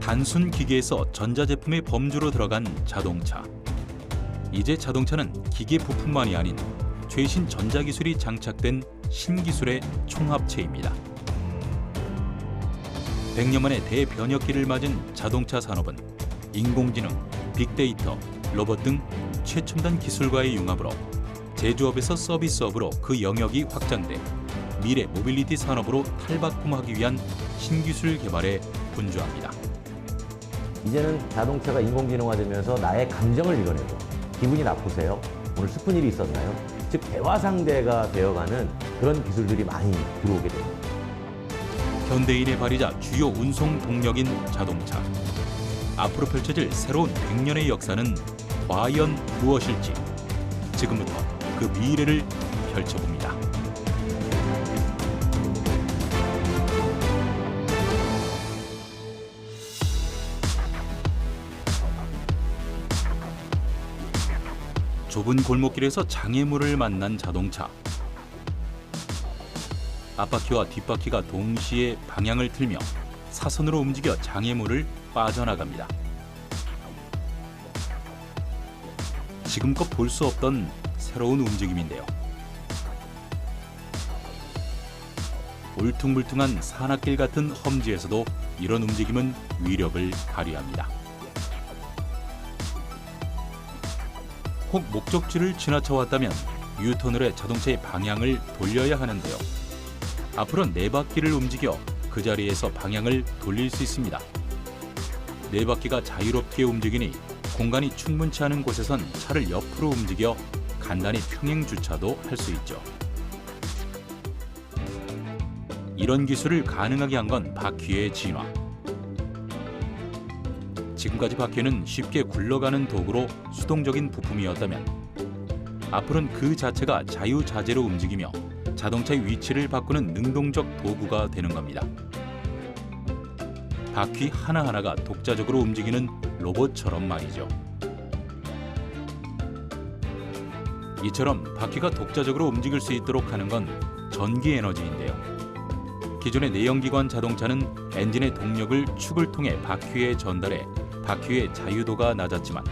단순 기계에서 전자제품의 범주로 들어간 자동차. 이제 자동차는 기계 부품만이 아닌 최신 전자기술이 장착된 신기술의 총합체입니다. 100년 만에 대변혁기를 맞은 자동차 산업은 인공지능, 빅데이터, 로봇 등 최첨단 기술과의 융합으로 제조업에서 서비스업으로 그 영역이 확장돼 미래 모빌리티 산업으로 탈바꿈하기 위한 신기술 개발에 분주합니다. 이제는 자동차가 인공지능화되면서 나의 감정을 읽어내고 기분이 나쁘세요? 오늘 슬픈 일이 있었나요? 즉 대화 상대가 되어가는 그런 기술들이 많이 들어오게 됩니다. 현대인의 발이자 주요 운송 동력인 자동차. 앞으로 펼쳐질 새로운 100년의 역사는 과연 무엇일지 지금부터 그 미래를 펼쳐봅니다. 좁은 골목길에서 장애물을 만난 자동차. 앞바퀴와 뒷바퀴가 동시에 방향을 틀며 사선으로 움직여 장애물을 빠져나갑니다. 지금껏 볼 수 없던 새로운 움직임인데요. 울퉁불퉁한 산악길 같은 험지에서도 이런 움직임은 위력을 발휘합니다. 혹 목적지를 지나쳐 왔다면 유턴을 해 자동차의 방향을 돌려야 하는데요. 앞으로 네 바퀴를 움직여 그 자리에서 방향을 돌릴 수 있습니다. 네 바퀴가 자유롭게 움직이니 공간이 충분치 않은 곳에선 차를 옆으로 움직여 간단히 평행 주차도 할 수 있죠. 이런 기술을 가능하게 한 건 바퀴의 진화. 지금까지 바퀴는 쉽게 굴러가는 도구로 수동적인 부품이었다면 앞으로는 그 자체가 자유자재로 움직이며 자동차의 위치를 바꾸는 능동적 도구가 되는 겁니다. 바퀴 하나하나가 독자적으로 움직이는 로봇처럼 말이죠. 이처럼 바퀴가 독자적으로 움직일 수 있도록 하는 건 전기 에너지인데요. 기존의 내연기관 자동차는 엔진의 동력을 축을 통해 바퀴에 전달해 바퀴의 자유도가 낮았지만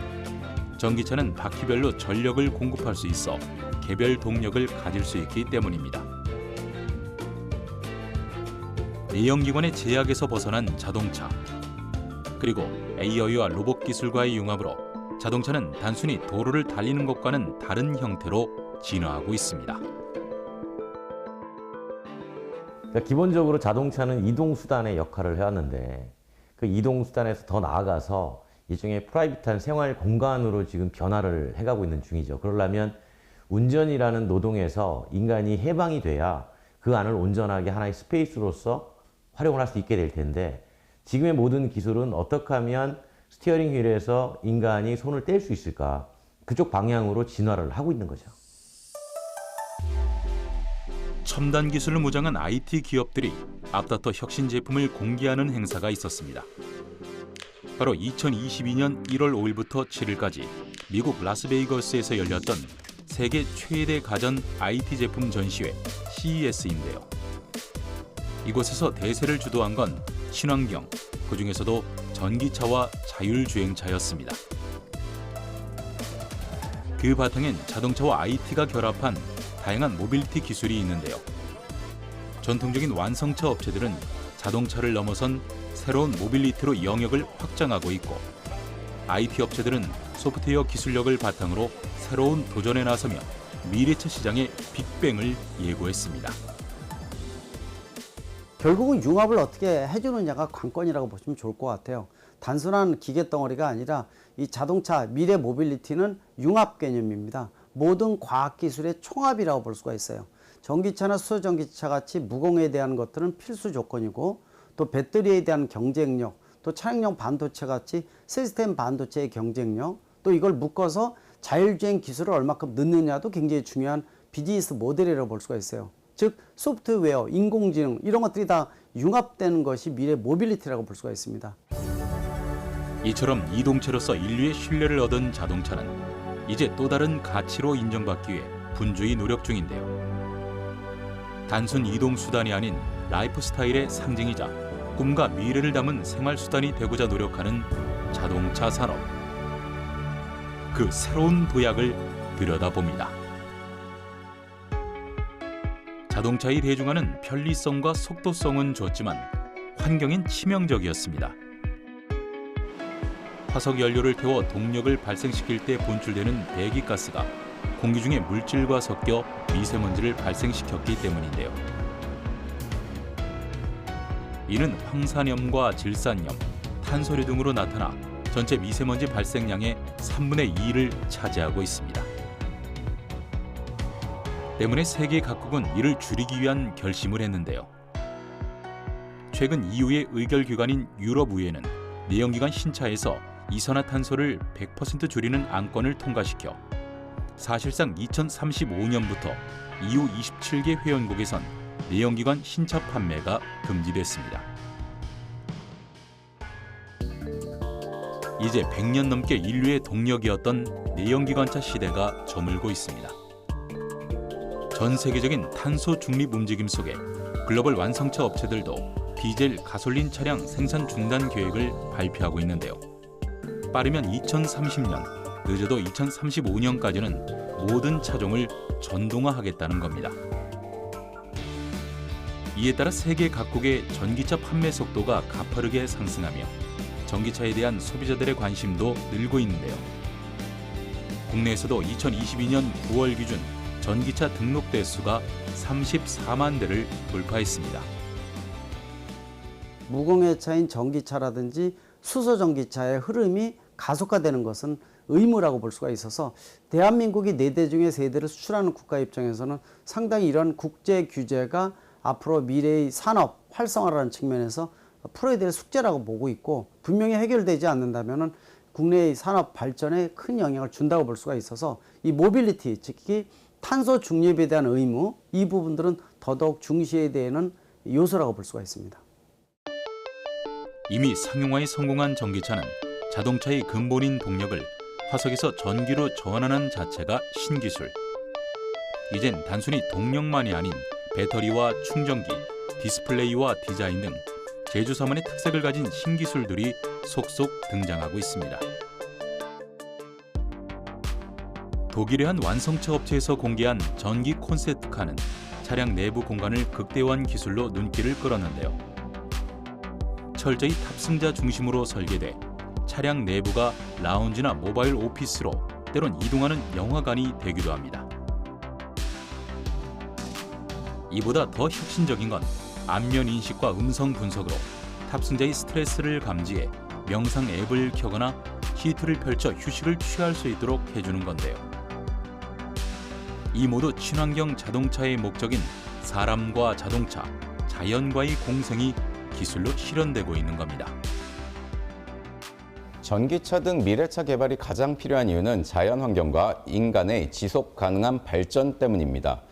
전기차는 바퀴별로 전력을 공급할 수 있어 개별 동력을 가질 수 있기 때문입니다. 내연기관의 제약에서 벗어난 자동차, 그리고 AI와 로봇 기술과의 융합으로 자동차는 단순히 도로를 달리는 것과는 다른 형태로 진화하고 있습니다. 그러니까 기본적으로 자동차는 이동수단의 역할을 해왔는데 그 이동수단에서 더 나아가서 일종의 프라이빗한 생활 공간으로 지금 변화를 해가고 있는 중이죠. 그러려면 운전이라는 노동에서 인간이 해방이 돼야 그 안을 온전하게 하나의 스페이스로서 활용을 할 수 있게 될 텐데 지금의 모든 기술은 어떻게 하면 스티어링 휠에서 인간이 손을 뗄 수 있을까? 그쪽 방향으로 진화를 하고 있는 거죠. 첨단 기술을 무장한 IT 기업들이 앞다퉈 혁신 제품을 공개하는 행사가 있었습니다. 바로 2022년 1월 5일부터 7일까지 미국 라스베이거스에서 열렸던 세계 최대 가전 IT 제품 전시회 CES인데요. 이곳에서 대세를 주도한 건 친환경, 그중에서도 전기차와 자율주행차였습니다. 그 바탕엔 자동차와 IT가 결합한 다양한 모빌리티 기술이 있는데요. 전통적인 완성차 업체들은 자동차를 넘어선 새로운 모빌리티로 영역을 확장하고 있고 IT 업체들은 소프트웨어 기술력을 바탕으로 새로운 도전에 나서며 미래차 시장의 빅뱅을 예고했습니다. 결국은 융합을 어떻게 해주느냐가 관건이라고 보시면 좋을 것 같아요. 단순한 기계 덩어리가 아니라 이 자동차 미래 모빌리티는 융합 개념입니다. 모든 과학기술의 총합이라고 볼 수가 있어요. 전기차나 수소전기차 같이 무공해에 대한 것들은 필수 조건이고 또 배터리에 대한 경쟁력, 또 차량용 반도체 같이 시스템 반도체의 경쟁력, 또 이걸 묶어서 자율주행 기술을 얼마큼 넣느냐도 굉장히 중요한 비즈니스 모델이라고 볼 수가 있어요. 즉 소프트웨어, 인공지능 이런 것들이 다 융합되는 것이 미래 모빌리티라고 볼 수가 있습니다. 이처럼 이동체로서 인류의 신뢰를 얻은 자동차는 이제 또 다른 가치로 인정받기 위해 분주히 노력 중인데요. 단순 이동 수단이 아닌 라이프 스타일의 상징이자 꿈과 미래를 담은 생활수단이 되고자 노력하는 자동차 산업. 그 새로운 도약을 들여다봅니다. 자동차의 대중화는 편리성과 속도성은 좋지만 환경엔 치명적이었습니다. 화석 연료를 태워 동력을 발생시킬 때 분출되는 배기가스가 공기 중에 물질과 섞여 미세먼지를 발생시켰기 때문인데요. 이는 황산염과 질산염, 탄소류 등으로 나타나 전체 미세먼지 발생량의 3분의 2를 차지하고 있습니다. 때문에 세계 각국은 이를 줄이기 위한 결심을 했는데요. 최근 EU의 의결기관인 유럽의회는 내연기관 신차에서 이산화탄소를 100% 줄이는 안건을 통과시켜 사실상 2035년부터 EU 27개 회원국에선 내연기관 신차 판매가 금지됐습니다. 이제 100년 넘게 인류의 동력이었던 내연기관차 시대가 저물고 있습니다. 전 세계적인 탄소 중립 움직임 속에 글로벌 완성차 업체들도 디젤, 가솔린 차량 생산 중단 계획을 발표하고 있는데요. 빠르면 2030년, 늦어도 2035년까지는 모든 차종을 전동화하겠다는 겁니다. 이에 따라 세계 각국의 전기차 판매 속도가 가파르게 상승하며 전기차에 대한 소비자들의 관심도 늘고 있는데요. 국내에서도 2022년 9월 기준 전기차 등록 대수가 34만 대를 돌파했습니다. 무공해차인 전기차라든지 수소 전기차의 흐름이 가속화되는 것은 의무라고 볼 수가 있어서 대한민국이 4대 중에 3대를 수출하는 국가 입장에서는 상당히 이런 국제 규제가 앞으로 미래의 산업 활성화라는 측면에서 풀어야 될 숙제라고 보고 있고, 분명히 해결되지 않는다면 국내의 산업 발전에 큰 영향을 준다고 볼 수가 있어서 이 모빌리티, 특히 탄소 중립에 대한 의무, 이 부분들은 더더욱 중시해야 되는 요소라고 볼 수가 있습니다. 이미 상용화에 성공한 전기차는 자동차의 근본인 동력을 화석에서 전기로 전환하는 자체가 신기술. 이젠 단순히 동력만이 아닌 배터리와 충전기, 디스플레이와 디자인 등 제주사만의 특색을 가진 신기술들이 속속 등장하고 있습니다. 독일의 한 완성차 업체에서 공개한 전기 콘셉트카는 차량 내부 공간을 극대화한 기술로 눈길을 끌었는데요. 철저히 탑승자 중심으로 설계돼 차량 내부가 라운지나 모바일 오피스로 때론 이동하는 영화관이 되기도 합니다. 이보다 더 혁신적인 건 안면 인식과 음성 분석으로 탑승자의 스트레스를 감지해 명상 앱을 켜거나 시트를 펼쳐 휴식을 취할 수 있도록 해주는 건데요. 이 모두 친환경 자동차의 목적인 사람과 자동차, 자연과의 공생이 기술로 실현되고 있는 겁니다. 전기차 등 미래차 개발이 가장 필요한 이유는 자연환경과 인간의 지속 가능한 발전 때문입니다.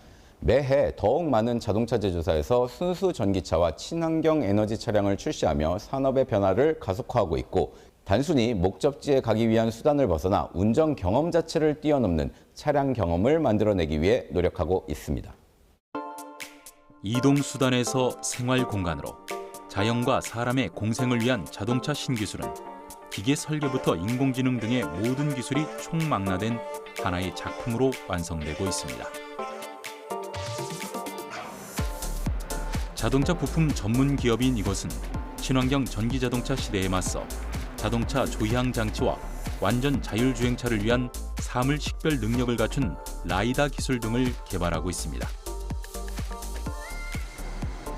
매해 더욱 많은 자동차 제조사에서 순수 전기차와 친환경 에너지 차량을 출시하며 산업의 변화를 가속화하고 있고, 단순히 목적지에 가기 위한 수단을 벗어나 운전 경험 자체를 뛰어넘는 차량 경험을 만들어내기 위해 노력하고 있습니다. 이동 수단에서 생활 공간으로 자연과 사람의 공생을 위한 자동차 신기술은 기계 설계부터 인공지능 등의 모든 기술이 총망라된 하나의 작품으로 완성되고 있습니다. 자동차 부품 전문 기업인 이곳은 친환경 전기자동차 시대에 맞서 자동차 조향 장치와 완전 자율주행차를 위한 사물 식별 능력을 갖춘 라이다 기술 등을 개발하고 있습니다.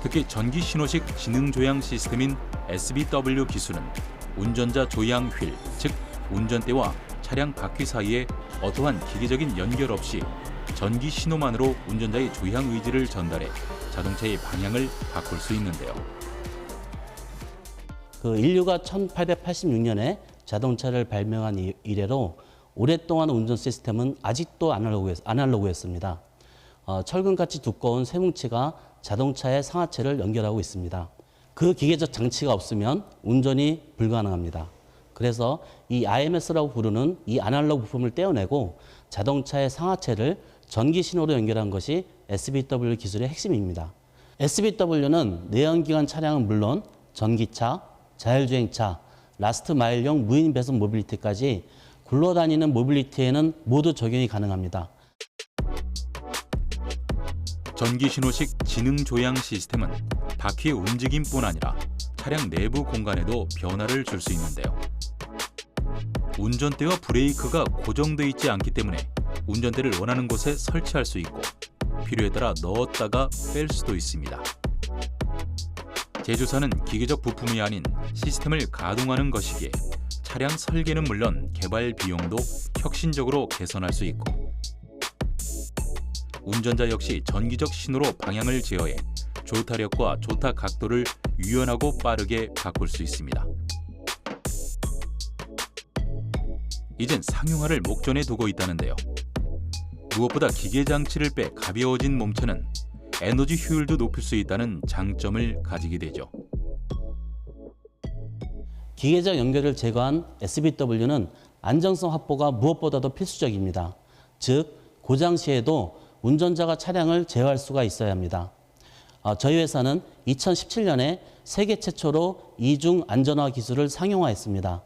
특히 전기 신호식 지능 조향 시스템인 SBW 기술은 운전자 조향 휠, 즉 운전대와 차량 바퀴 사이에 어떠한 기계적인 연결 없이 전기 신호만으로 운전자의 조향 의지를 전달해 자동차의 방향을 바꿀 수 있는데요. 인류가 1886년에 자동차를 발명한 이래로 오랫동안 운전 시스템은 아직도 아날로그였습니다. 철근같이 두꺼운 쇠뭉치가 자동차의 상하체를 연결하고 있습니다. 그 기계적 장치가 없으면 운전이 불가능합니다. 그래서 이 IMS라고 부르는 이 아날로그 부품을 떼어내고 자동차의 상하체를 전기 신호로 연결한 것이 SBW 기술의 핵심입니다. SBW는 내연기관 차량은 물론 전기차, 자율주행차, 라스트 마일용 무인 배송 모빌리티까지 굴러다니는 모빌리티에는 모두 적용이 가능합니다. 전기신호식 지능 조향 시스템은 바퀴의 움직임뿐 아니라 차량 내부 공간에도 변화를 줄 수 있는데요. 운전대와 브레이크가 고정돼 있지 않기 때문에 운전대를 원하는 곳에 설치할 수 있고 필요에 따라 넣었다가 뺄 수도 있습니다. 제조사는 기계적 부품이 아닌 시스템을 가동하는 것이기에 차량 설계는 물론 개발 비용도 혁신적으로 개선할 수 있고 운전자 역시 전기적 신호로 방향을 제어해 조타력과 조타 각도를 유연하고 빠르게 바꿀 수 있습니다. 이젠 상용화를 목전에 두고 있다는데요. 무엇보다 기계 장치를 빼 가벼워진 몸체는 에너지 효율도 높일 수 있다는 장점을 가지게 되죠. 기계적 연결을 제거한 SBW는 안정성 확보가 무엇보다도 필수적입니다. 즉, 고장 시에도 운전자가 차량을 제어할 수가 있어야 합니다. 저희 회사는 2017년에 세계 최초로 이중 안전화 기술을 상용화했습니다.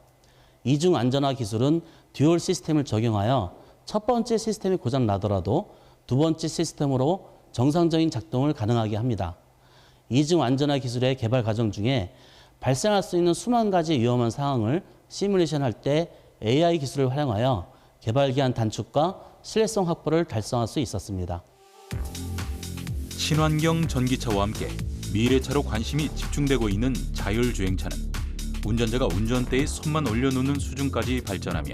이중 안전화 기술은 듀얼 시스템을 적용하여 첫 번째 시스템이 고장 나더라도 두 번째 시스템으로 정상적인 작동을 가능하게 합니다. 이중 안전화 기술의 개발 과정 중에 발생할 수 있는 수만 가지 위험한 상황을 시뮬레이션할 때 AI 기술을 활용하여 개발 기한 단축과 신뢰성 확보를 달성할 수 있었습니다. 친환경 전기차와 함께 미래차로 관심이 집중되고 있는 자율주행차는 운전자가 운전대에 손만 올려놓는 수준까지 발전하며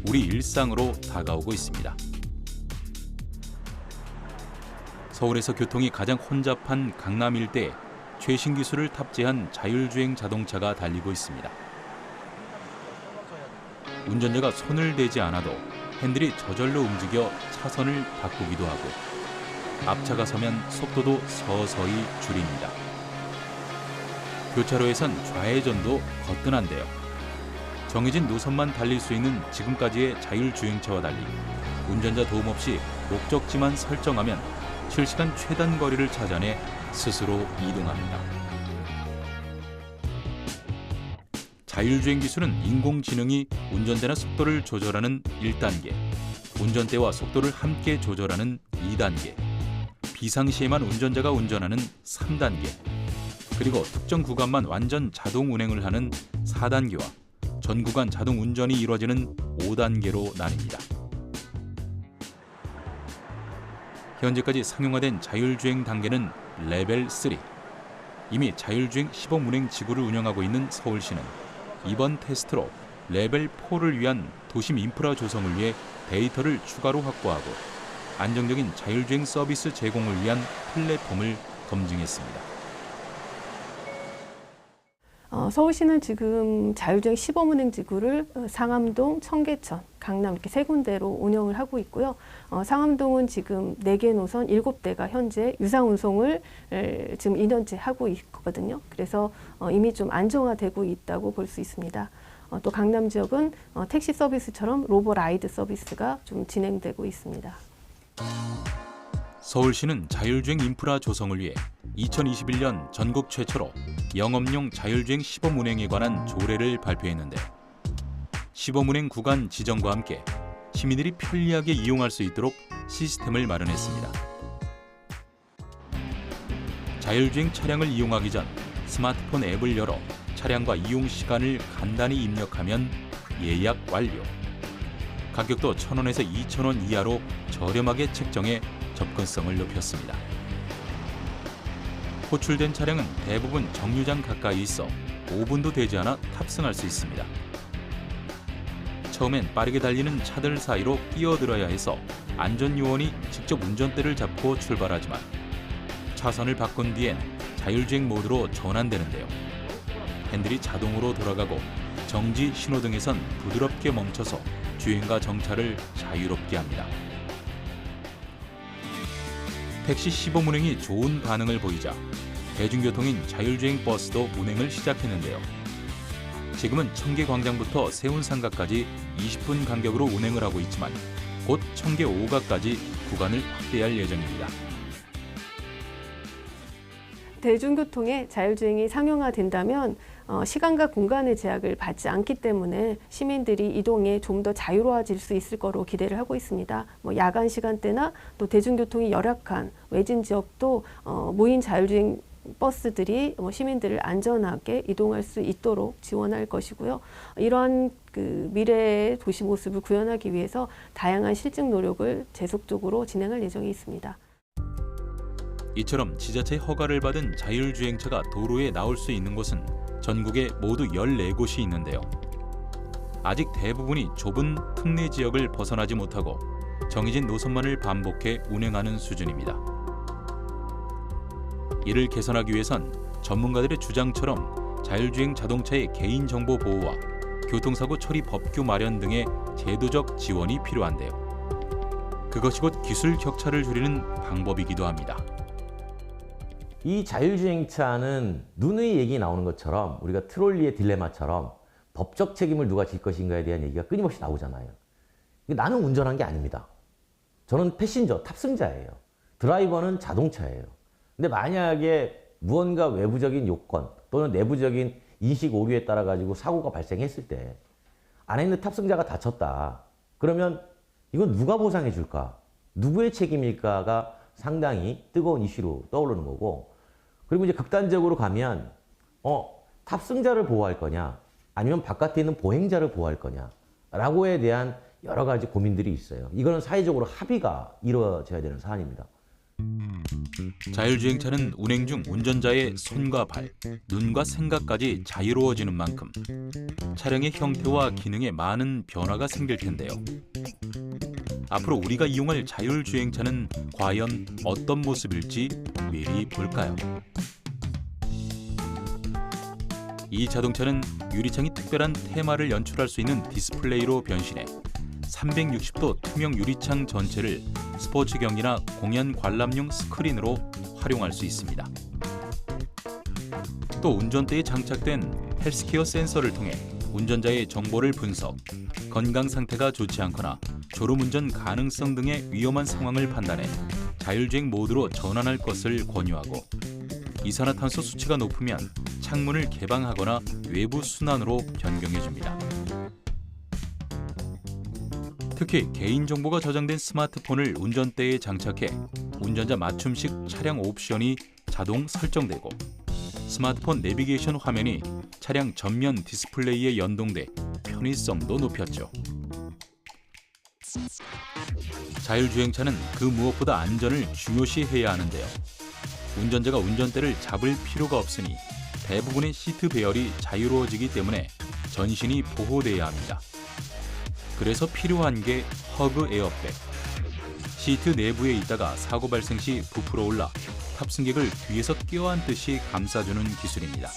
우리 일상으로 다가오고 있습니다. 서울에서 교통이 가장 혼잡한 강남 일대에 최신 기술을 탑재한 자율주행 자동차가 달리고 있습니다. 운전자가 손을 대지 않아도 핸들이 저절로 움직여 차선을 바꾸기도 하고 앞차가 서면 속도도 서서히 줄입니다. 교차로에선 좌회전도 거뜬한데요. 정해진 노선만 달릴 수 있는 지금까지의 자율주행차와 달리 운전자 도움 없이 목적지만 설정하면 실시간 최단 거리를 찾아내 스스로 이동합니다. 자율주행 기술은 인공지능이 운전대나 속도를 조절하는 1단계, 운전대와 속도를 함께 조절하는 2단계, 비상시에만 운전자가 운전하는 3단계, 그리고 특정 구간만 완전 자동 운행을 하는 4단계와 전 구간 자동 운전이 이루어지는 5단계로 나뉩니다. 현재까지 상용화된 자율주행 단계는 레벨 3. 이미 자율주행 시범 운행 지구를 운영하고 있는 서울시는 이번 테스트로 레벨 4를 위한 도심 인프라 조성을 위해 데이터를 추가로 확보하고 안정적인 자율주행 서비스 제공을 위한 플랫폼을 검증했습니다. 서울시는 지금 자율주행 시범운행 지구를 상암동, 청계천, 강남 이렇게 세 군데로 운영을 하고 있고요. 상암동은 지금 4개 노선 7대가 현재 유상운송을 지금 2년째 하고 있거든요. 그래서 이미 좀 안정화되고 있다고 볼 수 있습니다. 또 강남 지역은 택시 서비스처럼 로보라이드 서비스가 좀 진행되고 있습니다. 서울시는 자율주행 인프라 조성을 위해 2021년 전국 최초로 영업용 자율주행 시범 운행에 관한 조례를 발표했는데 시범 운행 구간 지정과 함께 시민들이 편리하게 이용할 수 있도록 시스템을 마련했습니다. 자율주행 차량을 이용하기 전 스마트폰 앱을 열어 차량과 이용 시간을 간단히 입력하면 예약 완료. 가격도 1,000원에서 2,000원 이하로 저렴하게 책정해 접근성을 높였습니다. 호출된 차량은 대부분 정류장 가까이 있어 5분도 되지 않아 탑승할 수 있습니다. 처음엔 빠르게 달리는 차들 사이로 끼어들어야 해서 안전요원이 직접 운전대를 잡고 출발하지만 차선을 바꾼 뒤엔 자율주행 모드로 전환되는데요. 핸들이 자동으로 돌아가고 정지 신호등에선 부드럽게 멈춰서 주행과 정차를 자유롭게 합니다. 택시 시범 운행이 좋은 반응을 보이자 대중교통인 자율주행 버스도 운행을 시작했는데요. 지금은 청계광장부터 세운상가까지 20분 간격으로 운행을 하고 있지만 곧 청계 5가까지 구간을 확대할 예정입니다. 대중교통의 자율주행이 상용화된다면 시간과 공간의 제약을 받지 않기 때문에 시민들이 이동에 좀 더 자유로워질 수 있을 거로 기대를 하고 있습니다. 야간 시간대나 또 대중교통이 열악한 외진 지역도 무인 자율주행 버스들이 시민들을 안전하게 이동할 수 있도록 지원할 것이고요. 이러한 미래의 도시 모습을 구현하기 위해서 다양한 실증 노력을 계속적으로 진행할 예정이 있습니다. 이처럼 지자체 허가를 받은 자율주행차가 도로에 나올 수 있는 곳은 전국에 모두 14곳이 있는데요. 아직 대부분이 좁은 특례 지역을 벗어나지 못하고 정해진 노선만을 반복해 운행하는 수준입니다. 이를 개선하기 위해선 전문가들의 주장처럼 자율주행 자동차의 개인정보 보호와 교통사고 처리 법규 마련 등의 제도적 지원이 필요한데요. 그것이 곧 기술 격차를 줄이는 방법이기도 합니다. 이 자율주행차는 누누이 얘기 나오는 것처럼 우리가 트롤리의 딜레마처럼 법적 책임을 누가 질 것인가에 대한 얘기가 끊임없이 나오잖아요. 나는 운전한 게 아닙니다. 저는 패신저, 탑승자예요. 드라이버는 자동차예요. 근데 만약에 무언가 외부적인 요건 또는 내부적인 인식 오류에 따라 가지고 사고가 발생했을 때 안에 있는 탑승자가 다쳤다. 그러면 이건 누가 보상해 줄까? 누구의 책임일까가 상당히 뜨거운 이슈로 떠오르는 거고, 그리고 이제 극단적으로 가면 탑승자를 보호할 거냐 아니면 바깥에 있는 보행자를 보호할 거냐라고에 대한 여러 가지 고민들이 있어요. 이거는 사회적으로 합의가 이루어져야 되는 사안입니다. 자율주행차는 운행 중 운전자의 손과 발, 눈과 생각까지 자유로워지는 만큼 차량의 형태와 기능에 많은 변화가 생길 텐데요. 앞으로 우리가 이용할 자율주행차는 과연 어떤 모습일지 미리 볼까요? 이 자동차는 유리창이 특별한 테마를 연출할 수 있는 디스플레이로 변신해 360도 투명 유리창 전체를 스포츠 경기나 공연 관람용 스크린으로 활용할 수 있습니다. 또 운전대에 장착된 헬스케어 센서를 통해 운전자의 정보를 분석, 건강 상태가 좋지 않거나 졸음운전 가능성 등의 위험한 상황을 판단해 자율주행 모드로 전환할 것을 권유하고, 이산화탄소 수치가 높으면 창문을 개방하거나 외부 순환으로 변경해줍니다. 특히 개인정보가 저장된 스마트폰을 운전대에 장착해 운전자 맞춤식 차량 옵션이 자동 설정되고, 스마트폰 내비게이션 화면이 차량 전면 디스플레이에 연동돼 편의성도 높였죠. 자율주행차는 그 무엇보다 안전을 중요시해야 하는데요. 운전자가 운전대를 잡을 필요가 없으니 대부분의 시트 배열이 자유로워지기 때문에 전신이 보호돼야 합니다. 그래서 필요한 게 허그 에어백. 시트 내부에 있다가 사고 발생 시 부풀어 올라 탑승객을 뒤에서 껴안듯이 감싸주는 기술입니다.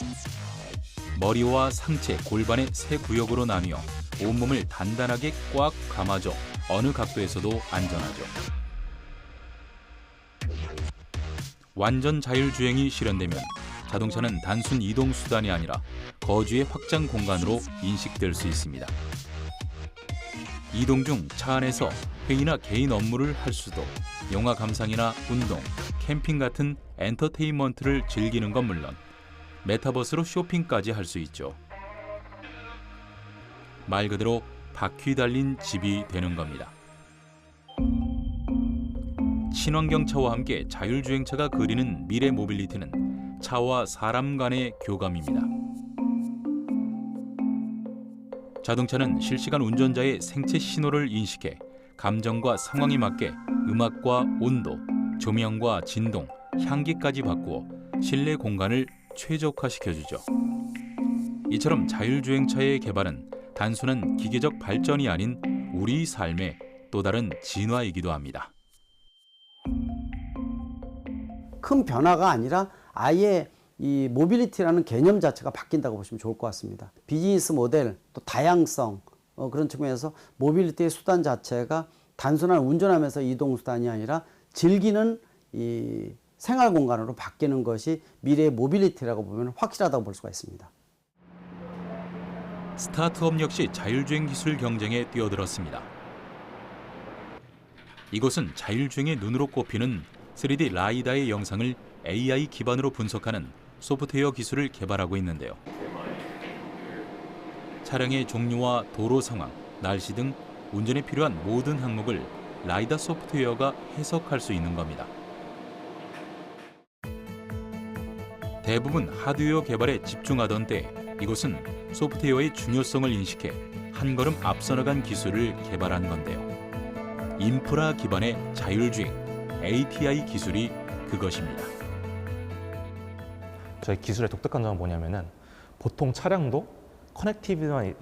머리와 상체, 골반의 세 구역으로 나뉘어 온몸을 단단하게 꽉 감아줘 어느 각도에서도 안전하죠. 완전 자율주행이 실현되면 자동차는 단순 이동 수단이 아니라 거주의 확장 공간으로 인식될 수 있습니다. 이동 중 차 안에서 회의나 개인 업무를 할 수도, 영화 감상이나 운동, 캠핑 같은 엔터테인먼트를 즐기는 건 물론 메타버스로 쇼핑까지 할 수 있죠. 말 그대로 바퀴 달린 집이 되는 겁니다. 친환경차와 함께 자율주행차가 그리는 미래 모빌리티는 차와 사람 간의 교감입니다. 자동차는 실시간 운전자의 생체 신호를 인식해 감정과 상황에 맞게 음악과 온도, 조명과 진동, 향기까지 바꾸어 실내 공간을 최적화시켜주죠. 이처럼 자율주행차의 개발은 단순한 기계적 발전이 아닌 우리 삶의 또 다른 진화이기도 합니다. 큰 변화가 아니라 아예 이 모빌리티라는 개념 자체가 바뀐다고 보시면 좋을 것 같습니다. 비즈니스 모델, 또 다양성, 그런 측면에서 모빌리티의 수단 자체가 단순한 운전하면서 이동 수단이 아니라 즐기는 이 생활 공간으로 바뀌는 것이 미래의 모빌리티라고 보면 확실하다고 볼 수가 있습니다. 스타트업 역시 자율주행 기술 경쟁에 뛰어들었습니다. 이곳은 자율주행의 눈으로 꼽히는 3D 라이다의 영상을 AI 기반으로 분석하는 소프트웨어 기술을 개발하고 있는데요. 차량의 종류와 도로 상황, 날씨 등 운전에 필요한 모든 항목을 라이다 소프트웨어가 해석할 수 있는 겁니다. 대부분 하드웨어 개발에 집중하던 때 이곳은 소프트웨어의 중요성을 인식해 한 걸음 앞서 나간 기술을 개발한 건데요. 인프라 기반의 자율주행, ATI 기술이 그것입니다. 저희 기술의 독특한 점은 뭐냐면은 보통 차량도 커넥티비티만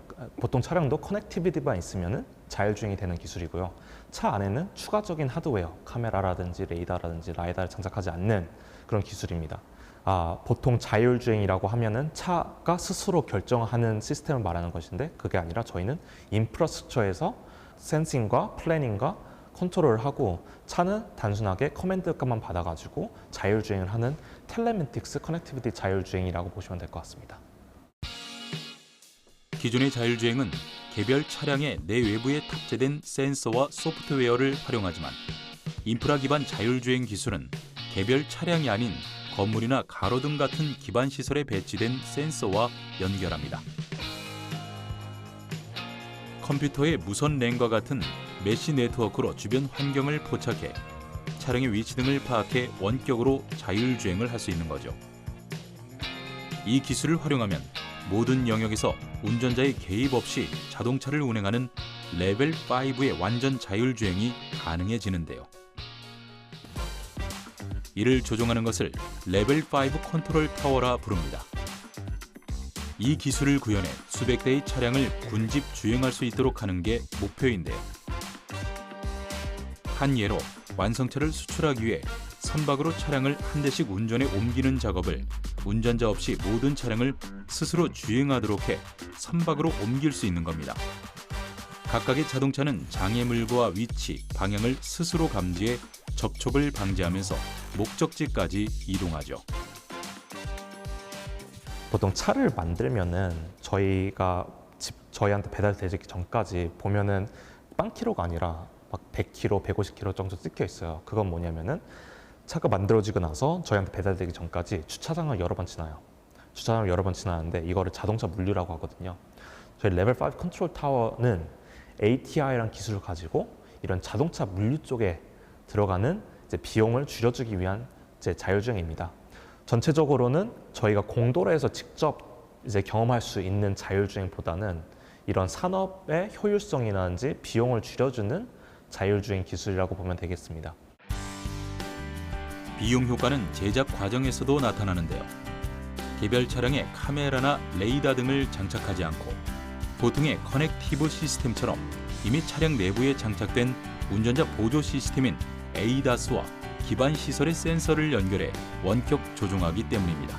있으면은 자율주행이 되는 기술이고요. 차 안에는 추가적인 하드웨어, 카메라라든지 레이더라든지 라이다를 장착하지 않는 그런 기술입니다. 보통 자율주행이라고 하면은 차가 스스로 결정하는 시스템을 말하는 것인데 그게 아니라 저희는 인프라스트럭처에서 센싱과 플래닝과 컨트롤을 하고 차는 단순하게 커맨드값만 받아가지고 자율주행을 하는 텔레매틱스 커넥티비티 자율주행이라고 보시면 될 것 같습니다. 기존의 자율주행은 개별 차량의 내외부에 탑재된 센서와 소프트웨어를 활용하지만 인프라 기반 자율주행 기술은 개별 차량이 아닌 건물이나 가로등 같은 기반 시설에 배치된 센서와 연결합니다. 컴퓨터의 무선 랜과 같은 메시 네트워크로 주변 환경을 포착해 차량의 위치 등을 파악해 원격으로 자율주행을 할 수 있는 거죠. 이 기술을 활용하면 모든 영역에서 운전자의 개입 없이 자동차를 운행하는 레벨 5의 완전 자율주행이 가능해지는데요. 이를 조종하는 것을 레벨 5 컨트롤 타워라 부릅니다. 이 기술을 구현해 수백 대의 차량을 군집 주행할 수 있도록 하는 게 목표인데요. 한 예로 완성차를 수출하기 위해 선박으로 차량을 한 대씩 운전해 옮기는 작업을 운전자 없이 모든 차량을 스스로 주행하도록 해 선박으로 옮길 수 있는 겁니다. 각각의 자동차는 장애물과 위치, 방향을 스스로 감지해 접촉을 방지하면서 목적지까지 이동하죠. 보통 차를 만들면은 저희한테 배달되기 전까지 보면은 빵키로가 아니라 막 100km, 150km 정도 찍혀 있어요. 그건 뭐냐면은 차가 만들어지고 나서 저희한테 배달되기 전까지 주차장을 여러 번 지나요. 주차장을 여러 번 지나는데 이거를 자동차 물류라고 하거든요. 저희 레벨 5 컨트롤 타워는 ATI라는 기술을 가지고 이런 자동차 물류 쪽에 들어가는 이제 비용을 줄여주기 위한 이제 자율주행입니다. 전체적으로는 저희가 공도로에서 직접 이제 경험할 수 있는 자율주행보다는 이런 산업의 효율성이라든지 비용을 줄여주는 자율주행 기술이라고 보면 되겠습니다. 비용 효과는 제작 과정에서도 나타나는데요. 개별 차량에 카메라나 레이더 등을 장착하지 않고 보통의 커넥티브 시스템처럼 이미 차량 내부에 장착된 운전자 보조 시스템인 ADAS와 기반 시설의 센서를 연결해 원격 조종하기 때문입니다.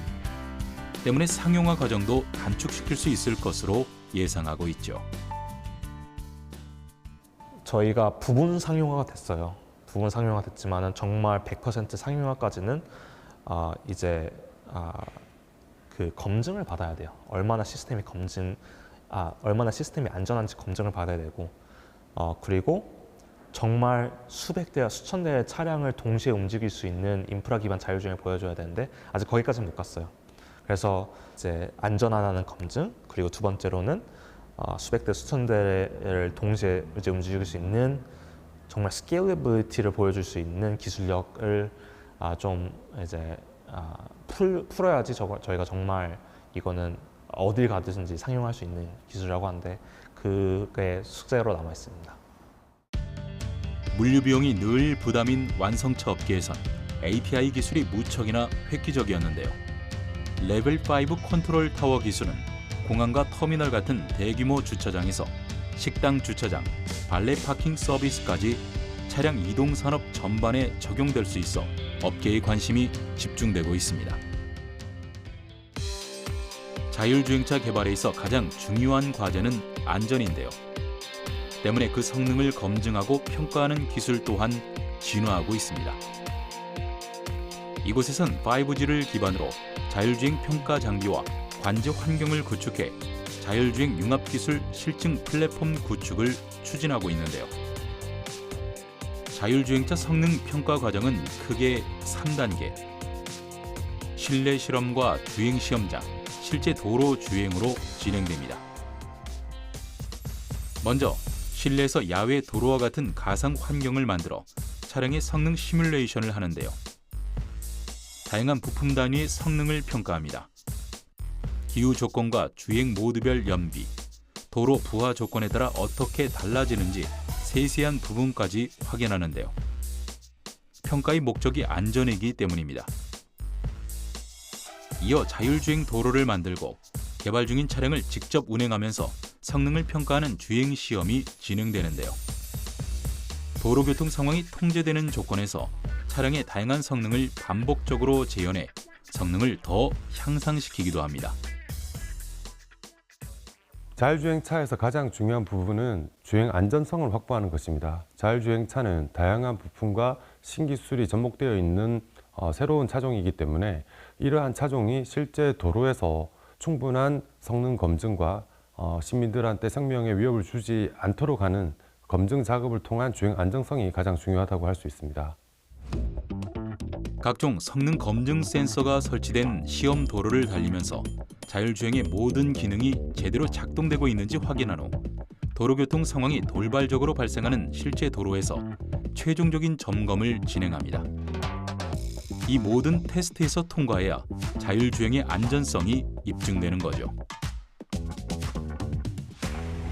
때문에 상용화 과정도 단축시킬 수 있을 것으로 예상하고 있죠. 저희가 부분 상용화가 됐어요. 부분 상용화가 됐지만은 정말 100% 상용화까지는 그 검증을 받아야 돼요. 얼마나 시스템이 안전한지 검증을 받아야 되고, 그리고 정말 수백 대와 수천 대의 차량을 동시에 움직일 수 있는 인프라 기반 자율주행을 보여줘야 되는데 아직 거기까지는 못 갔어요. 그래서 이제 안전하다는 검증, 그리고 두 번째로는 수백 대 수천 대를 동시에 이제 움직일 수 있는 정말 스케일러빌리티를 보여줄 수 있는 기술력을 좀 이제 풀어야지 저희가 정말 이거는 어딜 가든지 상용할 수 있는 기술이라고 하는데 그게 숙제로 남아 있습니다. 물류 비용이 늘 부담인 완성차 업계에선 ATI 기술이 무척이나 획기적이었는데요. 레벨 5 컨트롤 타워 기술은 공항과 터미널 같은 대규모 주차장에서 식당 주차장, 발레 파킹 서비스까지 차량 이동 산업 전반에 적용될 수 있어 업계의 관심이 집중되고 있습니다. 자율주행차 개발에 있어 가장 중요한 과제는 안전인데요. 때문에 그 성능을 검증하고 평가하는 기술 또한 진화하고 있습니다. 이곳에선 5G를 기반으로 자율주행 평가 장비와 관제 환경을 구축해 자율주행 융합기술 실증 플랫폼 구축을 추진하고 있는데요. 자율주행차 성능 평가 과정은 크게 3단계. 실내 실험과 주행 시험장, 실제 도로 주행으로 진행됩니다. 먼저 실내에서 야외 도로와 같은 가상 환경을 만들어 차량의 성능 시뮬레이션을 하는데요. 다양한 부품 단위의 성능을 평가합니다. 기후 조건과 주행 모드별 연비, 도로 부하 조건에 따라 어떻게 달라지는지 세세한 부분까지 확인하는데요. 평가의 목적이 안전이기 때문입니다. 이어 자율주행 도로를 만들고 개발 중인 차량을 직접 운행하면서 성능을 평가하는 주행 시험이 진행되는데요. 도로교통 상황이 통제되는 조건에서 차량의 다양한 성능을 반복적으로 재현해 성능을 더 향상시키기도 합니다. 자율주행차에서 가장 중요한 부분은 주행 안전성을 확보하는 것입니다. 자율주행차는 다양한 부품과 신기술이 접목되어 있는 새로운 차종이기 때문에 이러한 차종이 실제 도로에서 충분한 성능 검증과 시민들한테 생명에 위협을 주지 않도록 하는 검증 작업을 통한 주행 안정성이 가장 중요하다고 할 수 있습니다. 각종 성능 검증 센서가 설치된 시험 도로를 달리면서 자율주행의 모든 기능이 제대로 작동되고 있는지 확인한 후 도로교통 상황이 돌발적으로 발생하는 실제 도로에서 최종적인 점검을 진행합니다. 이 모든 테스트에서 통과해야 자율주행의 안전성이 입증되는 거죠.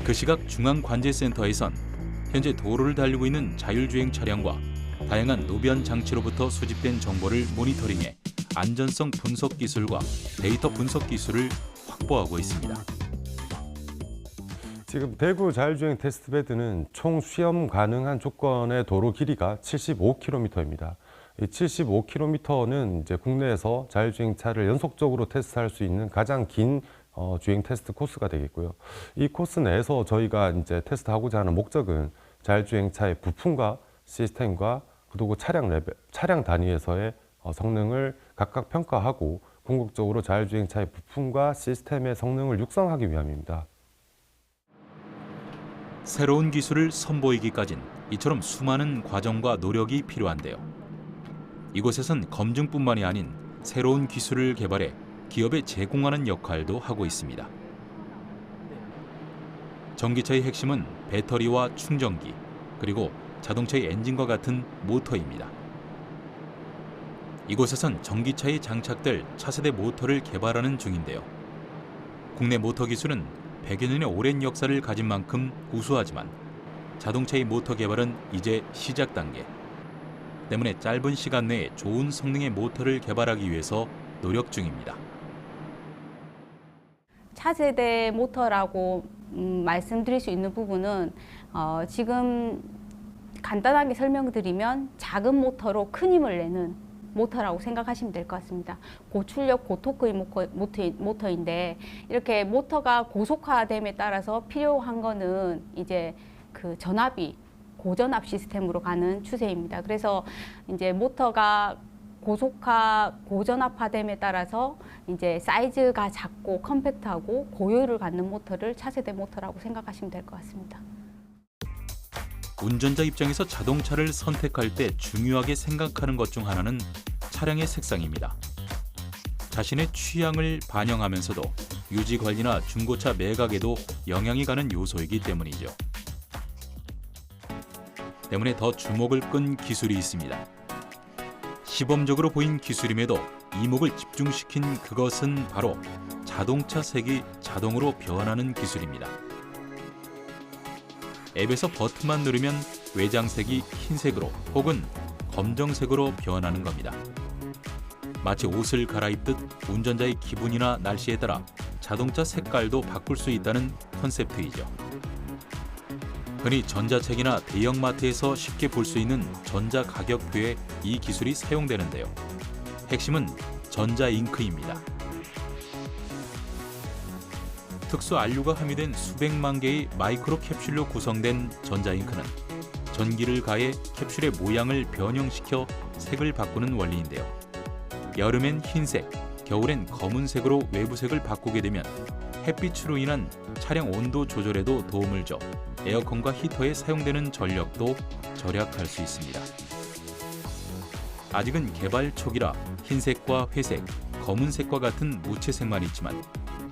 그 시각 중앙관제센터에선 현재 도로를 달리고 있는 자율주행 차량과 다양한 노변 장치로부터 수집된 정보를 모니터링해 안전성 분석 기술과 데이터 분석 기술을 확보하고 있습니다. 지금 대구 자율주행 테스트베드는 총 시험 가능한 조건의 도로 길이가 75km입니다. 이 75km는 이제 국내에서 자율주행차를 연속적으로 테스트할 수 있는 가장 긴 주행 테스트 코스가 되겠고요. 이 코스 내에서 저희가 이제 테스트하고자 하는 목적은 자율주행차의 부품과 시스템과 그리고 차량 단위에서의 성능을 각각 평가하고 궁극적으로 자율주행차의 부품과 시스템의 성능을 육성하기 위함입니다. 새로운 기술을 선보이기까진 이처럼 수많은 과정과 노력이 필요한데요. 이곳에선 검증뿐만이 아닌 새로운 기술을 개발해 기업에 제공하는 역할도 하고 있습니다. 전기차의 핵심은 배터리와 충전기, 그리고 자동차의 엔진과 같은 모터입니다. 이곳에선 전기차에 장착될 차세대 모터를 개발하는 중인데요. 국내 모터 기술은 100여 년의 오랜 역사를 가진 만큼 우수하지만 자동차의 모터 개발은 이제 시작 단계. 때문에 짧은 시간 내에 좋은 성능의 모터를 개발하기 위해서 노력 중입니다. 차세대 모터라고 말씀드릴 수 있는 부분은 지금 간단하게 설명드리면 작은 모터로 큰 힘을 내는 모터라고 생각하시면 될 것 같습니다. 고출력, 고토크의 모터인데 이렇게 모터가 고속화됨에 따라서 필요한 거는 이제 그 전압이 고전압 시스템으로 가는 추세입니다. 그래서 이제 모터가 고전압화됨에 따라서 이제 사이즈가 작고 컴팩트하고 고효율을 갖는 모터를 차세대 모터라고 생각하시면 될 것 같습니다. 운전자 입장에서 자동차를 선택할 때 중요하게 생각하는 것 중 하나는 차량의 색상입니다. 자신의 취향을 반영하면서도 유지 관리나 중고차 매각에도 영향이 가는 요소이기 때문이죠. 때문에 더 주목을 끈 기술이 있습니다. 시범적으로 보인 기술임에도 이목을 집중시킨 그것은 바로 자동차 색이 자동으로 변하는 기술입니다. 앱에서 버튼만 누르면 외장색이 흰색으로 혹은 검정색으로 변하는 겁니다. 마치 옷을 갈아입듯 운전자의 기분이나 날씨에 따라 자동차 색깔도 바꿀 수 있다는 컨셉트이죠. 흔히 전자책이나 대형마트에서 쉽게 볼 수 있는 전자가격표에 이 기술이 사용되는데요. 핵심은 전자잉크입니다. 특수 안료가 함유된 수백만 개의 마이크로 캡슐로 구성된 전자잉크는 전기를 가해 캡슐의 모양을 변형시켜 색을 바꾸는 원리인데요. 여름엔 흰색, 겨울엔 검은색으로 외부색을 바꾸게 되면 햇빛으로 인한 차량 온도 조절에도 도움을 줘 에어컨과 히터에 사용되는 전력도 절약할 수 있습니다. 아직은 개발 초기라 흰색과 회색, 검은색과 같은 무채색만 있지만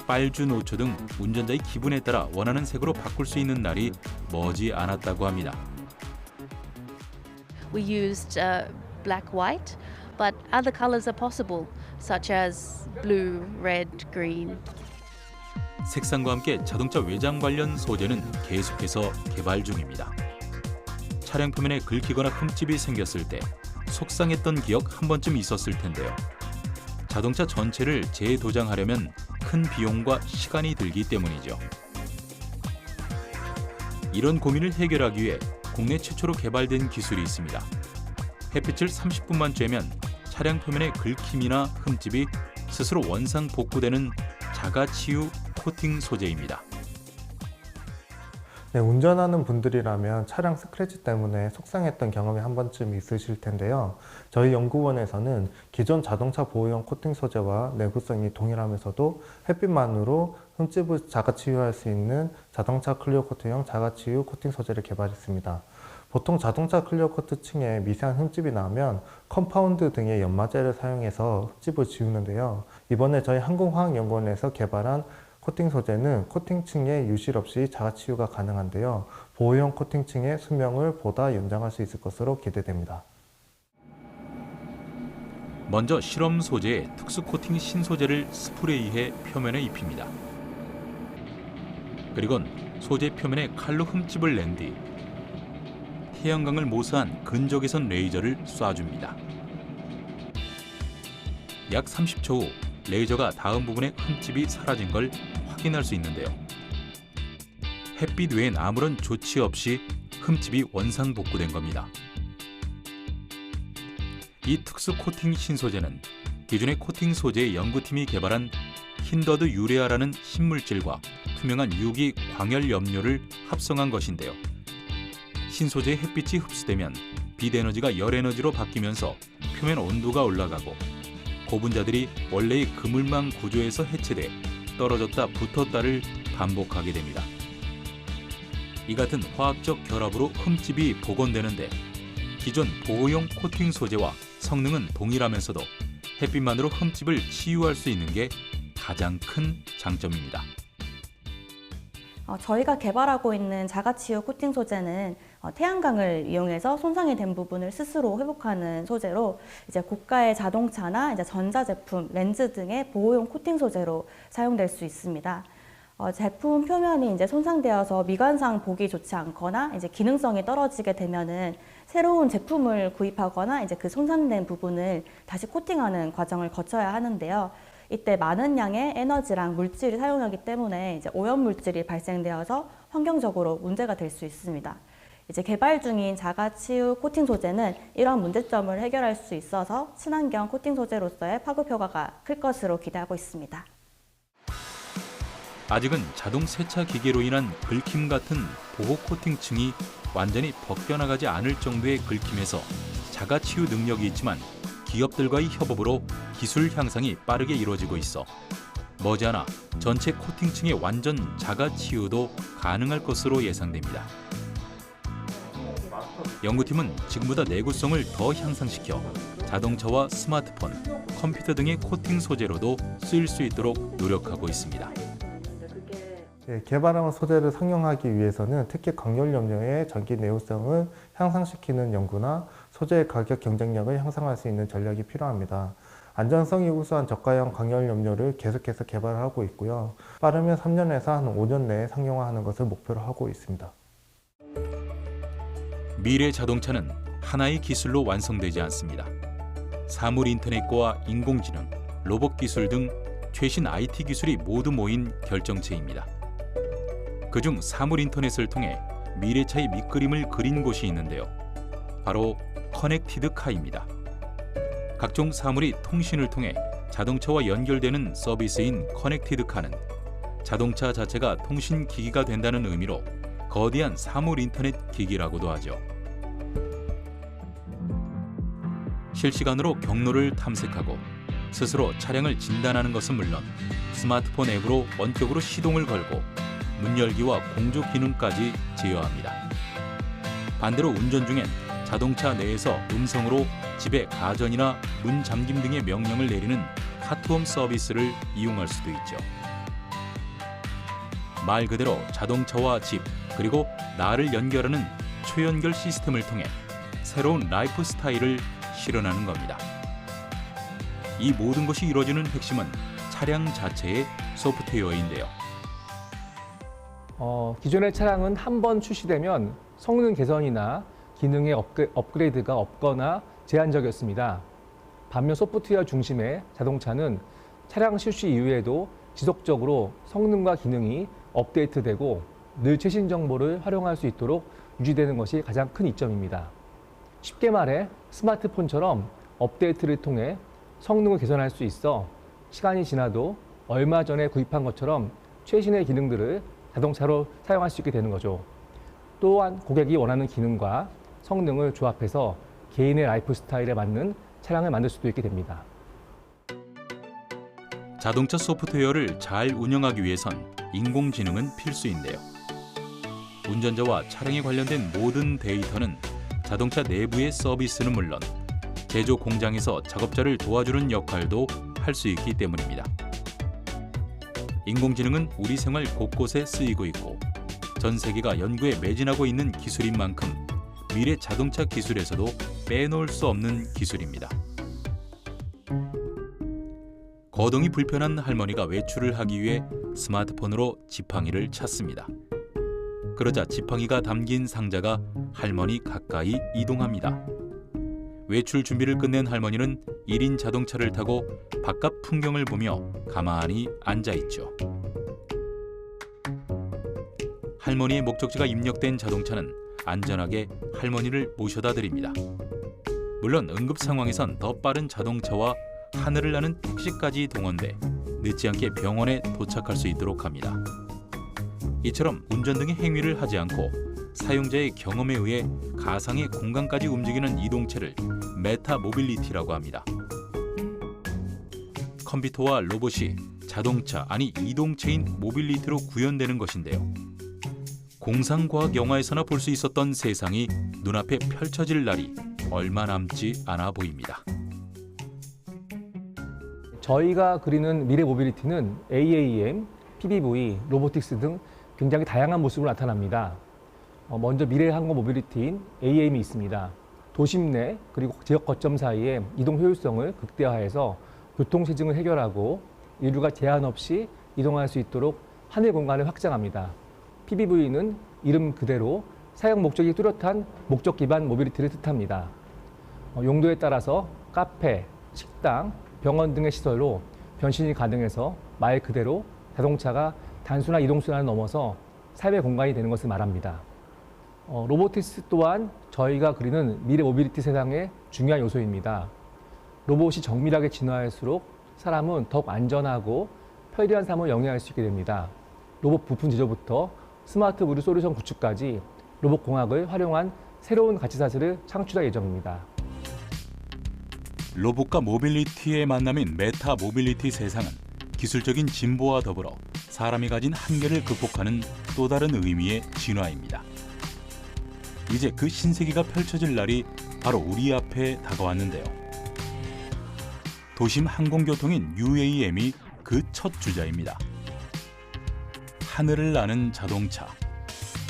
빨주, 노초 등 운전자의 기분에 따라 원하는 색으로 바꿀 수 있는 날이 머지 않았다고 합니다. We used black, white, but other colors are possible, such as blue, red, green. 색상과 함께 자동차 외장 관련 소재는 계속해서 개발 중입니다. 차량 표면에 긁히거나 흠집이 생겼을 때 속상했던 기억 한 번쯤 있었을 텐데요. 자동차 전체를 재도장하려면 큰 비용과 시간이 들기 때문이죠. 이런 고민을 해결하기 위해 국내 최초로 개발된 기술이 있습니다. 햇빛을 30분만 쬐면 차량 표면의 긁힘이나 흠집이 스스로 원상 복구되는 자가치유 코팅 소재입니다. 네, 운전하는 분들이라면 차량 스크래치 때문에 속상했던 경험이 한 번쯤 있으실 텐데요. 저희 연구원에서는 기존 자동차 보호용 코팅 소재와 내구성이 동일하면서도 햇빛만으로 흠집을 자가치유할 수 있는 자동차 클리어 코트형 자가치유 코팅 소재를 개발했습니다. 보통 자동차 클리어 코트 층에 미세한 흠집이 나면 컴파운드 등의 연마제를 사용해서 흠집을 지우는데요. 이번에 저희 한국화학연구원에서 개발한 코팅 소재는 코팅층에 유실 없이 자가치유가 가능한데요. 보호용 코팅층의 수명을 보다 연장할 수 있을 것으로 기대됩니다. 먼저 실험 소재에 특수 코팅 신소재를 스프레이해 표면에 입힙니다. 그리곤 소재 표면에 칼로 흠집을 낸 뒤 태양광을 모사한 근적외선 레이저를 쏴줍니다. 약 30초 후 레이저가 다음 부분의 흠집이 사라진 걸 확인할 수 있는데요. 햇빛 외엔 아무런 조치 없이 흠집이 원상 복구된 겁니다. 이 특수 코팅 신소재는 기존의 코팅 소재의 연구팀이 개발한 힌더드 유레아라는 신물질과 투명한 유기 광열 염료를 합성한 것인데요. 신소재의 햇빛이 흡수되면 빛 에너지가 열 에너지로 바뀌면서 표면 온도가 올라가고 고분자들이 원래의 그물망 구조에서 해체돼 떨어졌다 붙었다를 반복하게 됩니다. 이 같은 화학적 결합으로 흠집이 복원되는데 기존 보호용 코팅 소재와 성능은 동일하면서도 햇빛만으로 흠집을 치유할 수 있는 게 가장 큰 장점입니다. 저희가 개발하고 있는 자가치유 코팅 소재는 태양광을 이용해서 손상이 된 부분을 스스로 회복하는 소재로 이제 고가의 자동차나 이제 전자제품, 렌즈 등의 보호용 코팅 소재로 사용될 수 있습니다. 제품 표면이 이제 손상되어서 미관상 보기 좋지 않거나 이제 기능성이 떨어지게 되면은 새로운 제품을 구입하거나 이제 그 손상된 부분을 다시 코팅하는 과정을 거쳐야 하는데요. 이때 많은 양의 에너지랑 물질을 사용하기 때문에 이제 오염 물질이 발생되어서 환경적으로 문제가 될 수 있습니다. 이제 개발 중인 자가치유 코팅 소재는 이런 문제점을 해결할 수 있어서 친환경 코팅 소재로서의 파급 효과가 클 것으로 기대하고 있습니다. 아직은 자동 세차 기계로 인한 긁힘 같은 보호 코팅층이 완전히 벗겨나가지 않을 정도의 긁힘에서 자가치유 능력이 있지만 기업들과의 협업으로 기술 향상이 빠르게 이루어지고 있어 머지않아 전체 코팅층의 완전 자가치유도 가능할 것으로 예상됩니다. 연구팀은 지금보다 내구성을 더 향상시켜 자동차와 스마트폰, 컴퓨터 등의 코팅 소재로도 쓰일 수 있도록 노력하고 있습니다. 개발한 소재를 상용하기 위해서는 특히 광열염료의 전기 내구성을 향상시키는 연구나 소재의 가격 경쟁력을 향상할 수 있는 전략이 필요합니다. 안전성이 우수한 저가형 광열염료를 계속해서 개발하고 있고요. 빠르면 3년에서 한 5년 내에 상용화하는 것을 목표로 하고 있습니다. 미래 자동차는 하나의 기술로 완성되지 않습니다. 사물 인터넷과 인공지능, 로봇 기술 등 최신 IT 기술이 모두 모인 결정체입니다. 그중 사물 인터넷을 통해 미래차의 밑그림을 그린 곳이 있는데요. 바로 커넥티드 카입니다. 각종 사물이 통신을 통해 자동차와 연결되는 서비스인 커넥티드 카는 자동차 자체가 통신 기기가 된다는 의미로 거대한 사물 인터넷 기기라고도 하죠. 실시간으로 경로를 탐색하고 스스로 차량을 진단하는 것은 물론 스마트폰 앱으로 원격으로 시동을 걸고 문 열기와 공조 기능까지 제어합니다. 반대로 운전 중엔 자동차 내에서 음성으로 집의 가전이나 문 잠김 등의 명령을 내리는 스마트홈 서비스를 이용할 수도 있죠. 말 그대로 자동차와 집, 그리고 나를 연결하는 초연결 시스템을 통해 새로운 라이프 스타일을 실현하는 겁니다. 이 모든 것이 이루어지는 핵심은 차량 자체의 소프트웨어인데요. 기존의 차량은 한 번 출시되면 성능 개선이나 기능의 업그레이드가 없거나 제한적이었습니다. 반면 소프트웨어 중심의 자동차는 차량 출시 이후에도 지속적으로 성능과 기능이 업데이트되고 늘 최신 정보를 활용할 수 있도록 유지되는 것이 가장 큰 이점입니다. 쉽게 말해 스마트폰처럼 업데이트를 통해 성능을 개선할 수 있어 시간이 지나도 얼마 전에 구입한 것처럼 최신의 기능들을 자동차로 사용할 수 있게 되는 거죠. 또한 고객이 원하는 기능과 성능을 조합해서 개인의 라이프 스타일에 맞는 차량을 만들 수도 있게 됩니다. 자동차 소프트웨어를 잘 운영하기 위해선 인공지능은 필수인데요. 운전자와 차량에 관련된 모든 데이터는 자동차 내부의 서비스는 물론 제조 공장에서 작업자를 도와주는 역할도 할 수 있기 때문입니다. 인공지능은 우리 생활 곳곳에 쓰이고 있고 전 세계가 연구에 매진하고 있는 기술인 만큼 미래 자동차 기술에서도 빼놓을 수 없는 기술입니다. 거동이 불편한 할머니가 외출을 하기 위해 스마트폰으로 지팡이를 찾습니다. 그러자 지팡이가 담긴 상자가 할머니 가까이 이동합니다. 외출 준비를 끝낸 할머니는 1인 자동차를 타고 바깥 풍경을 보며 가만히 앉아있죠. 할머니의 목적지가 입력된 자동차는 안전하게 할머니를 모셔다 드립니다. 물론 응급 상황에선 더 빠른 자동차와 하늘을 나는 택시까지 동원돼 늦지 않게 병원에 도착할 수 있도록 합니다. 이처럼 운전 등의 행위를 하지 않고 사용자의 경험에 의해 가상의 공간까지 움직이는 이동체를 메타 모빌리티라고 합니다. 컴퓨터와 로봇이 자동차, 아니 이동체인 모빌리티로 구현되는 것인데요. 공상과학 영화에서나 볼 수 있었던 세상이 눈앞에 펼쳐질 날이 얼마 남지 않아 보입니다. 저희가 그리는 미래 모빌리티는 AAM, PBV, 로보틱스 등 굉장히 다양한 모습으로 나타납니다. 먼저 미래 항공 모빌리티인 AAM이 있습니다. 도심 내 그리고 지역 거점 사이의 이동 효율성을 극대화해서 교통체증을 해결하고 인류가 제한 없이 이동할 수 있도록 하늘 공간을 확장합니다. PBV는 이름 그대로 사용 목적이 뚜렷한 목적 기반 모빌리티를 뜻합니다. 용도에 따라서 카페, 식당, 병원 등의 시설로 변신이 가능해서 말 그대로 자동차가 단순한 이동수단을 넘어서 삶의 공간이 되는 것을 말합니다. 로보틱스 또한 저희가 그리는 미래 모빌리티 세상의 중요한 요소입니다. 로봇이 정밀하게 진화할수록 사람은 더욱 안전하고 편리한 삶을 영위할 수 있게 됩니다. 로봇 부품 제조부터 스마트 의료 솔루션 구축까지 로봇 공학을 활용한 새로운 가치 사슬을 창출할 예정입니다. 로봇과 모빌리티의 만남인 메타 모빌리티 세상은 기술적인 진보와 더불어 사람이 가진 한계를 극복하는 또 다른 의미의 진화입니다. 이제 그 신세계가 펼쳐질 날이 바로 우리 앞에 다가왔는데요. 도심 항공교통인 UAM이 그 첫 주자입니다. 하늘을 나는 자동차,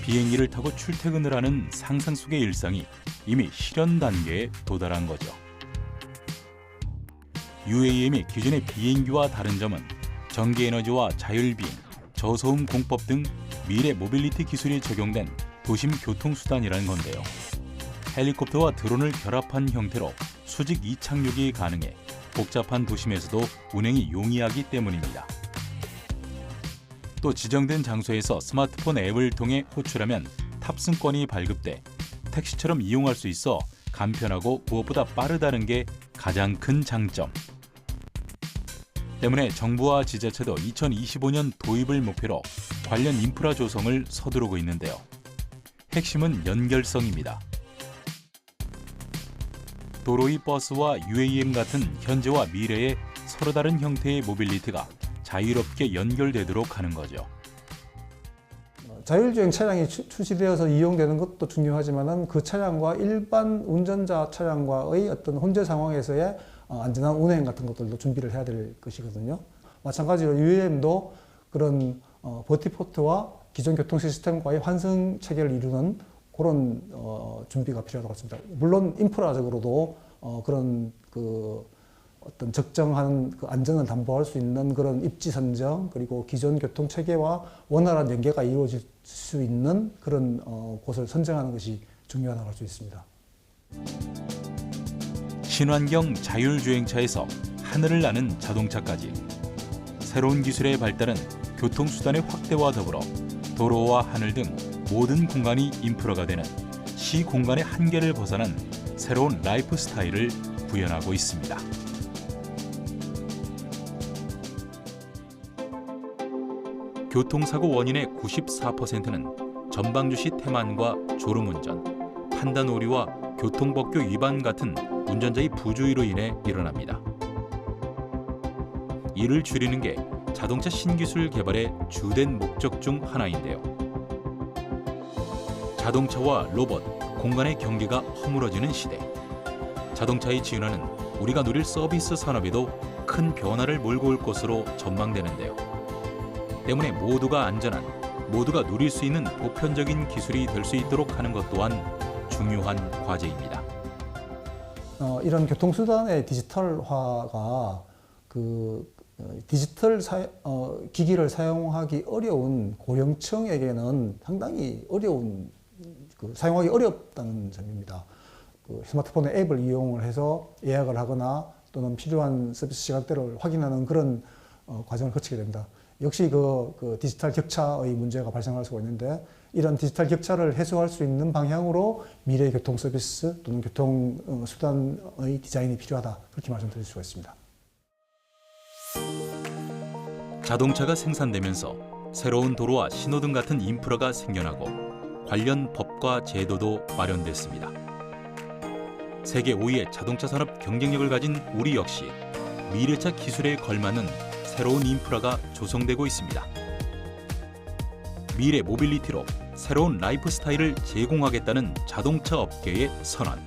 비행기를 타고 출퇴근을 하는 상상 속의 일상이 이미 실현 단계에 도달한 거죠. UAM의 기존의 비행기와 다른 점은 전기에너지와 자율비행, 저소음 공법 등 미래 모빌리티 기술이 적용된 도심 교통수단이라는 건데요. 헬리콥터와 드론을 결합한 형태로 수직 이착륙이 가능해 복잡한 도심에서도 운행이 용이하기 때문입니다. 또 지정된 장소에서 스마트폰 앱을 통해 호출하면 탑승권이 발급돼 택시처럼 이용할 수 있어 간편하고 무엇보다 빠르다는 게 가장 큰 장점. 때문에 정부와 지자체도 2025년 도입을 목표로 관련 인프라 조성을 서두르고 있는데요. 핵심은 연결성입니다. 도로의 버스와 UAM 같은 현재와 미래의 서로 다른 형태의 모빌리티가 자유롭게 연결되도록 하는 거죠. 자율주행 차량이 출시되어서 이용되는 것도 중요하지만 그 차량과 일반 운전자 차량과의 어떤 혼재 상황에서의 안전한 운행 같은 것들도 준비를 해야 될 것이거든요. 마찬가지로 UAM도 그런 버티포트와 기존 교통 시스템과의 환승 체계를 이루는 그런 준비가 필요하다고 같습니다. 물론 인프라적으로도 그런 어떤 적정한 안전을 담보할 수 있는 그런 입지 선정, 그리고 기존 교통 체계와 원활한 연계가 이루어질 수 있는 그런 곳을 선정하는 것이 중요하다고 할 수 있습니다. 친환경 자율주행차에서 하늘을 나는 자동차까지 새로운 기술의 발달은 교통수단의 확대와 더불어 도로와 하늘 등 모든 공간이 인프라가 되는 시 공간의 한계를 벗어난 새로운 라이프 스타일을 구현하고 있습니다. 교통사고 원인의 94%는 전방주시 태만과 졸음운전, 판단 오류와 교통법규 위반 같은 운전자의 부주의로 인해 일어납니다. 이를 줄이는 게 자동차 신기술 개발의 주된 목적 중 하나인데요. 자동차와 로봇, 공간의 경계가 허물어지는 시대. 자동차의 진화는 우리가 누릴 서비스 산업에도 큰 변화를 몰고 올 것으로 전망되는데요. 때문에 모두가 안전한, 모두가 누릴 수 있는 보편적인 기술이 될 수 있도록 하는 것 또한 중요한 과제입니다. 이런 교통수단의 디지털화가 디지털 기기를 사용하기 어려운 고령층에게는 상당히 어려운 사용하기 어렵다는 점입니다. 스마트폰의 앱을 이용을 해서 예약을 하거나 또는 필요한 서비스 시간대를 확인하는 그런 과정을 거치게 됩니다. 역시 디지털 격차의 문제가 발생할 수가 있는데 이런 디지털 격차를 해소할 수 있는 방향으로 미래의 교통 서비스 또는 교통 수단의 디자인이 필요하다 그렇게 말씀드릴 수가 있습니다. 자동차가 생산되면서 새로운 도로와 신호등 같은 인프라가 생겨나고 관련 법과 제도도 마련됐습니다. 세계 5위의 자동차 산업 경쟁력을 가진 우리 역시 미래차 기술에 걸맞는 새로운 인프라가 조성되고 있습니다. 미래 모빌리티로 새로운 라이프 스타일을 제공하겠다는 자동차 업계의 선언.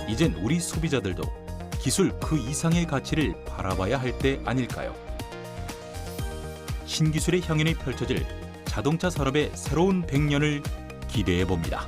이젠 우리 소비자들도 기술 그 이상의 가치를 바라봐야 할 때 아닐까요? 신기술의 향연이 펼쳐질 자동차 산업의 새로운 100년을 기대해 봅니다.